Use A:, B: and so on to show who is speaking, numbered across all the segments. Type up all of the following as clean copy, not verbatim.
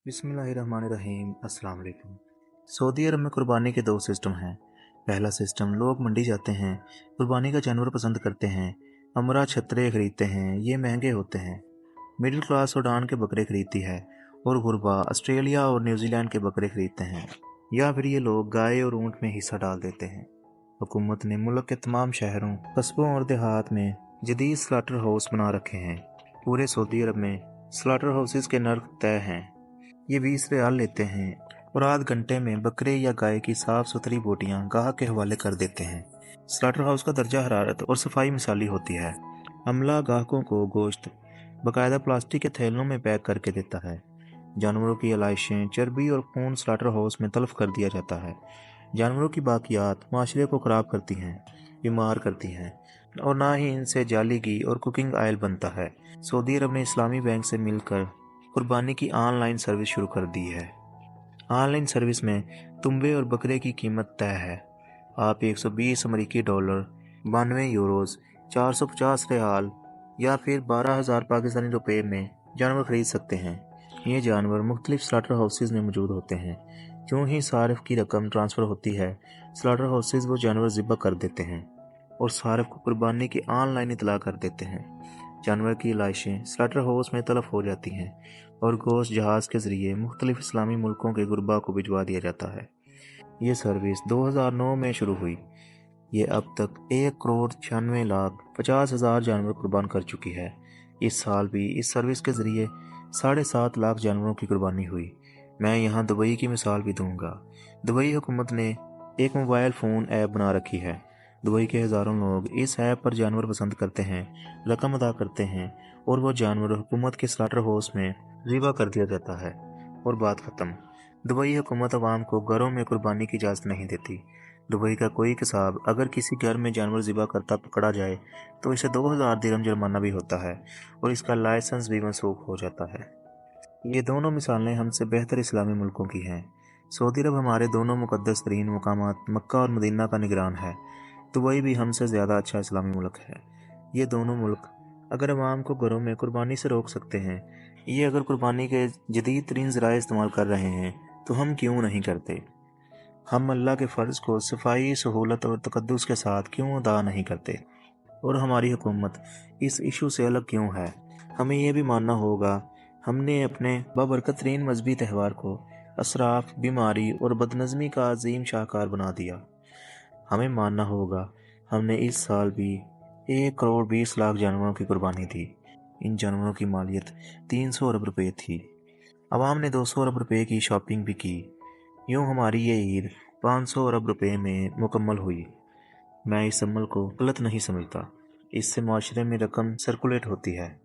A: बिस्मिल्लाहिर्रहमानिर्रहीम। अस्सलाम वालेकुम। सऊदी अरब में कुर्बानी के दो सिस्टम हैं। पहला सिस्टम, लोग मंडी जाते हैं, कुर्बानी का जानवर पसंद करते हैं, अमरा छतरे खरीदते हैं, ये महंगे होते हैं। मिडिल क्लास सूडान के बकरे खरीदती है और गुरबा ऑस्ट्रेलिया और न्यूजीलैंड के बकरे खरीदते हैं। या फिर ये लोग गाय और ऊँट में हिस्सा डाल देते हैं। हुकूमत ने मुल्क के तमाम शहरों, कस्बों और देहात में जदीद स्लाटर हाउस बना रखे हैं। पूरे सऊदी अरब में स्लाटर हाउसेस के नर्क तय हैं। ये 20 रियाल लेते हैं और आध घंटे में बकरे या गाय की साफ सुथरी बोटियां गाहक के हवाले कर देते हैं। स्लाटर हाउस का दर्जा हरारत और सफाई मिसाली होती है। अमला गाहकों को गोश्त बाकायदा प्लास्टिक के थैलों में पैक करके देता है। जानवरों की आलाइशें, चर्बी और खून स्लाटर हाउस में तलब कर दिया जाता है। जानवरों की बाकियात माशरे को ख़राब करती हैं, बीमार करती हैं और ना ही इनसे जाली घी और कुकिंग ऑयल बनता है। सऊदी अरब ने इस्लामी बैंक से मिलकर कुर्बानी की ऑनलाइन सर्विस शुरू कर दी है। ऑनलाइन सर्विस में तुम्बे और बकरे की कीमत तय है। आप 120 अमेरिकी डॉलर, 92 यूरोज़, 450 रियाल या फिर 12,000 पाकिस्तानी रुपए में जानवर खरीद सकते हैं। ये जानवर मुख्तलिफ स्लाटर हाउसेज में मौजूद होते हैं। यूँ ही सारिफ की रकम ट्रांसफ़र होती है, स्लाटर हाउसेज वो जानवर ज़िबा कर देते हैं और सारिफ को कुर्बानी की ऑनलाइन इतला कर देते हैं। जानवर की लाशें स्लाटर हाउस में तलफ हो जाती हैं और गोश्त जहाज़ के ज़रिए मुख्तलिफ इस्लामी मुल्कों के गुरबा को भिजवा दिया जाता है। ये सर्विस 2009 में शुरू हुई। ये अब तक 1,96,50,000 जानवर कुर्बान कर चुकी है। इस साल भी इस सर्विस के ज़रिए 7.5 लाख जानवरों की कुर्बानी हुई। मैं यहाँ दुबई की मिसाल भी दूंगा। दुबई हुकूमत ने एक मोबाइल फ़ोन ऐप बना रखी है। दुबई के हज़ारों लोग इस ऐप पर जानवर पसंद करते हैं, रकम अदा करते हैं और वो जानवर हुकूमत के स्लाटर हाउस में ज़िबा कर दिया जाता है और बात ख़त्म। दुबई हुकूमत अवाम को घरों में कुर्बानी की इजाज़त नहीं देती। दुबई का कोई कसाब अगर किसी घर में जानवर ज़िबा करता पकड़ा जाए तो इसे 2,000 दिरहम जुर्माना भी होता है और इसका लाइसेंस भी मनसूख हो जाता है। ये दोनों मिसालें हमसे बेहतर इस्लामी मुल्कों की हैं। सऊदी अरब हमारे दोनों मुक़द्दस तरीन मकामात मक्का और मदीना का निगरान है। दुबई भी हमसे ज़्यादा अच्छा इस्लामी मुल्क है। ये दोनों मुल्क अगर अवाम को घरों में कुर्बानी से रोक सकते हैं, ये अगर कुर्बानी के जदीद तरीन ज़राए इस्तेमाल कर रहे हैं, तो हम क्यों नहीं करते? हम अल्लाह के फ़र्ज़ को सफाई, सहूलत और तकद्दुस के साथ क्यों अदा नहीं करते? और हमारी हुकूमत इस इशू से अलग क्यों है? हमें यह भी मानना होगा, हमने अपने बाबरकत तरीन मजहबी त्यौहार को असराफ, बीमारी और बदनज़मी का अजीम शाहकार बना दिया। हमें मानना होगा, हमने इस साल भी 1,20,00,000 जानवरों की कुर्बानी दी। इन जानवरों की मालियत 300 अरब रुपए थी। अवाम ने 200 अरब रुपए की शॉपिंग भी की। यूँ हमारी ये ईद 500 अरब रुपए में मुकम्मल हुई। मैं इस अमल को गलत नहीं समझता। इससे माशरे में रकम सर्कुलेट होती है,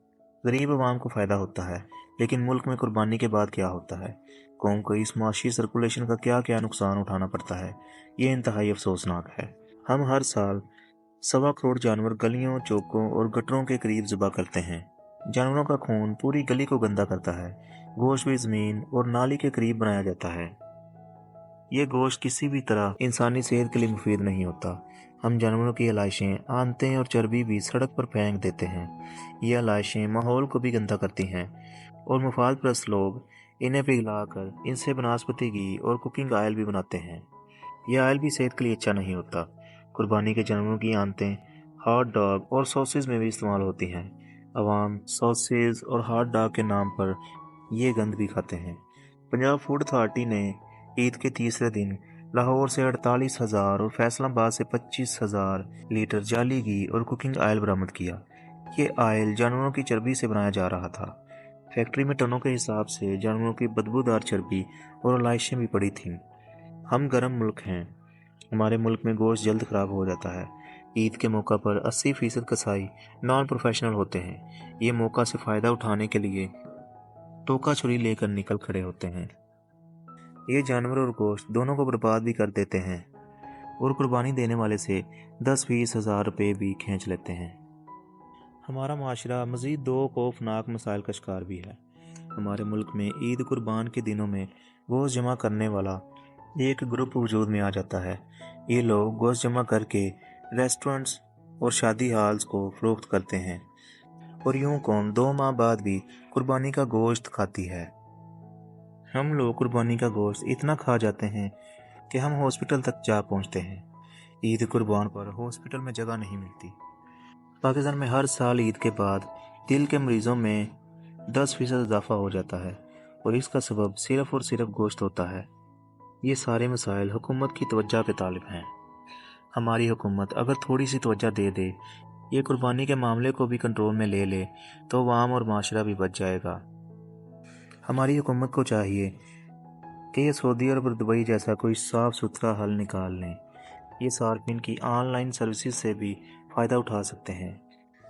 A: गरीब अवाम को फ़ायदा होता है। लेकिन मुल्क में कुर्बानी के बाद क्या होता है? कौम को इस माशी सर्कुलेशन का क्या क्या नुकसान उठाना पड़ता है, ये इंतहाई अफसोसनाक है। हम हर साल 1.25 करोड़ जानवर गलियों, चौकों और गटरों के करीब ज़िबा करते हैं। जानवरों का खून पूरी गली को गंदा करता है। गोश्त भी ज़मीन और नाली के करीब बनाया जाता है। ये गोश्त किसी भी तरह इंसानी सेहत के लिए मुफीद नहीं होता। हम जानवरों की आलाइशें, आंतें और चर्बी भी सड़क पर फेंक देते हैं। ये आलाइशें माहौल को भी गंदा करती हैं और मुफाद परस्त लोग इन्हें पिघलाकर इनसे बनास्पति घी और कुकिंग ऑयल भी बनाते हैं। यह ऑयल भी सेहत के लिए अच्छा नहीं होता। कुर्बानी के जानवरों की आंतें हॉट डॉग और सॉसेज में भी इस्तेमाल होती हैं। अवाम सॉसेज और हॉट डॉग के नाम पर ये गंद भी खाते हैं। पंजाब फूड अथॉरिटी ने ईद के तीसरे दिन लाहौर से 48,000 और फैसलाबाद से 25,000 लीटर जाली घी और कुकिंग ऑयल बरामद किया। ये ऑयल जानवरों की चर्बी से बनाया जा रहा था। फैक्ट्री में टनों के हिसाब से जानवरों की बदबूदार चर्बी और आलाइशें भी पड़ी थीं। हम गर्म मुल्क हैं, हमारे मुल्क में गोश्त जल्द ख़राब हो जाता है। ईद के मौका पर 80% कसाई नॉन प्रोफेशनल होते हैं। ये मौका से फ़ायदा उठाने के लिए टोका छुरी लेकर निकल खड़े होते हैं। ये जानवर और गोश्त दोनों को बर्बाद भी कर देते हैं और कुर्बानी देने वाले से 10-20 हज़ार रुपये भी खींच लेते हैं। हमारा माशरा मज़ीद दो खौफनाक मसाइल का शिकार भी है। हमारे मुल्क में ईद कुर्बान के दिनों में गोश्त जमा करने वाला एक ग्रुप वजूद में आ जाता है। ये लोग गोश्त जमा करके रेस्टोरेंट्स और शादी हॉल्स को फ़रोख्त करते हैं और यूं कौम 2 माह बाद भी कुर्बानी का गोश्त खाती है। ہم لوگ قربانی کا گوشت اتنا کھا جاتے ہیں کہ ہم ہاسپٹل تک جا پہنچتے ہیں۔ عید قربان پر ہاسپٹل میں جگہ نہیں ملتی۔ پاکستان میں ہر سال عید کے بعد دل کے مریضوں میں 10% اضافہ ہو جاتا ہے، اور اس کا سبب صرف اور صرف گوشت ہوتا ہے۔ یہ سارے مسائل حکومت کی توجہ پہ طالب ہیں۔ ہماری حکومت اگر تھوڑی سی توجہ دے دے، یہ قربانی کے معاملے کو بھی کنٹرول میں لے لے، تو عوام اور معاشرہ بھی بچ جائے گا۔ ہماری حکومت کو چاہیے کہ یہ سعودی عرب اور دبئی جیسا کوئی صاف ستھرا حل نکال لیں۔ یہ صارفین کی آن لائن سروسز سے بھی فائدہ اٹھا سکتے ہیں۔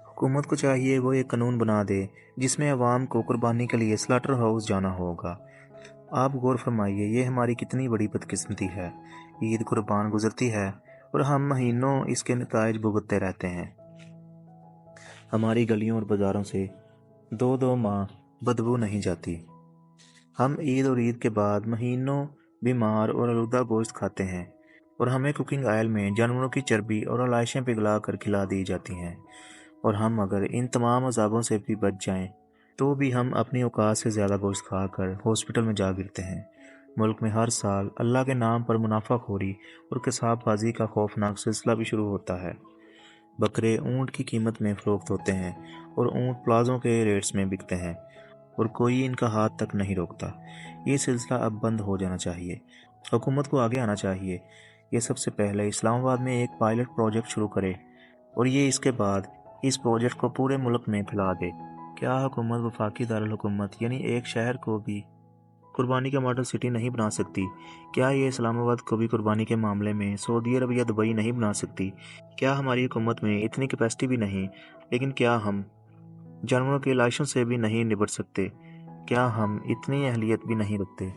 A: حکومت کو چاہیے وہ ایک قانون بنا دے جس میں عوام کو قربانی کے لیے سلاٹر ہاؤس جانا ہوگا۔ آپ غور فرمائیے، یہ ہماری کتنی بڑی بدقسمتی ہے۔ عید قربان گزرتی ہے اور ہم مہینوں اس کے نتائج بھگتتے رہتے ہیں۔ ہماری گلیوں اور بازاروں سے 2 ماہ بدبو نہیں جاتی۔ ہم عید اور عید کے بعد مہینوں بیمار اور آلودہ گوشت کھاتے ہیں، اور ہمیں کوکنگ آئل میں جانوروں کی چربی اور علائشیں پگھلا کر کھلا دی جاتی ہیں۔ اور ہم اگر ان تمام عذابوں سے بھی بچ جائیں تو بھی ہم اپنی اوقات سے زیادہ گوشت کھا کر ہاسپٹل میں جا گرتے ہیں۔ ملک میں ہر سال اللہ کے نام پر منافع خوری اور قصاب بازی کا خوفناک سلسلہ بھی شروع ہوتا ہے۔ بکرے اونٹ کی قیمت میں فروخت ہوتے ہیں اور اونٹ پلازوں کے ریٹس میں بکتے ہیں، اور کوئی ان کا ہاتھ تک نہیں روکتا۔ یہ سلسلہ اب بند ہو جانا چاہیے۔ حکومت کو آگے آنا چاہیے۔ یہ سب سے پہلے اسلام آباد میں ایک پائلٹ پروجیکٹ شروع کرے، اور یہ اس کے بعد اس پروجیکٹ کو پورے ملک میں پھیلا دے۔ کیا حکومت وفاقی دارالحکومت یعنی ایک شہر کو بھی قربانی کا ماڈل سٹی نہیں بنا سکتی؟ کیا یہ اسلام آباد کو بھی قربانی کے معاملے میں سعودی عرب یا دبئی نہیں بنا سکتی؟ کیا ہماری حکومت میں اتنی کیپیسٹی بھی نہیں؟ لیکن کیا ہم جانوروں کی لاشوں سے بھی نہیں نبٹ سکتے؟ کیا ہم اتنی اہلیت بھی نہیں رکھتے؟